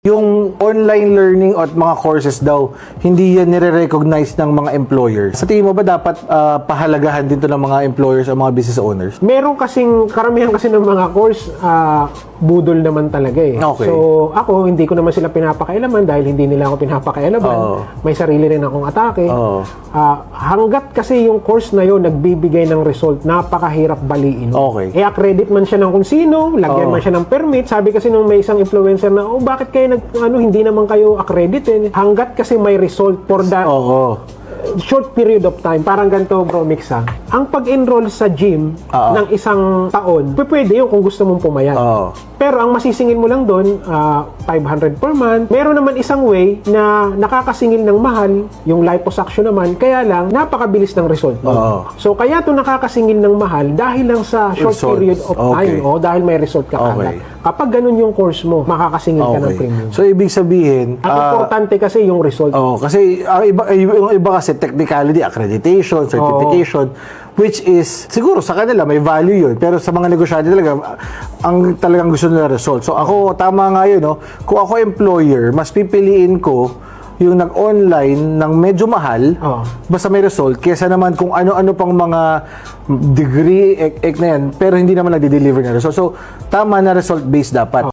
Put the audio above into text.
Yung online learning at mga courses daw, hindi yan nire-recognize ng mga employers. Sa tingin mo ba dapat pahalagahan din to ng mga employers o mga business owners? Meron kasing, karamihan kasi ng mga course, budol naman talaga eh. Okay. So, ako, hindi ko naman sila pinapakailaman dahil hindi nila ako pinapakailaman. May sarili rin akong atake. Hanggat kasi yung course na yun nagbibigay ng result, napakahirap baliin. Okay. I-accredit man siya ng kung sino, lagyan man siya ng permit. Sabi kasi nung may isang influencer na, bakit kayo hindi naman kayo accredited? Hanggat kasi may result for the short period of time. Parang ganito, bro, Mixa. Ang pag-enroll sa gym ng isang taon, pwede yun kung gusto mong pumayat. Pero ang masisingil mo lang doon, 500 per month. Meron naman isang way na nakakasingil ng mahal, yung liposuction naman, kaya lang, napakabilis ng result mo. So, kaya ito nakakasingil ng mahal dahil lang sa short period of time, dahil may result ka agad. Kapag ganun yung course mo, makakasingil ka ng premium. So, ibig sabihin, ang importante kasi yung result. Kasi yung iba kasi technicality, accreditation, certification, which is, siguro sa kanila may value yun, pero sa mga negosyante talaga, ang talagang gusto nila result. So ako, tama nga yun, no? Kung ako employer, mas pipiliin ko yung nag-online ng medyo mahal, basta may result, kesa naman kung ano-ano pang mga degree, na yan, pero hindi naman nagde-deliver na result. So, tama na result-based dapat.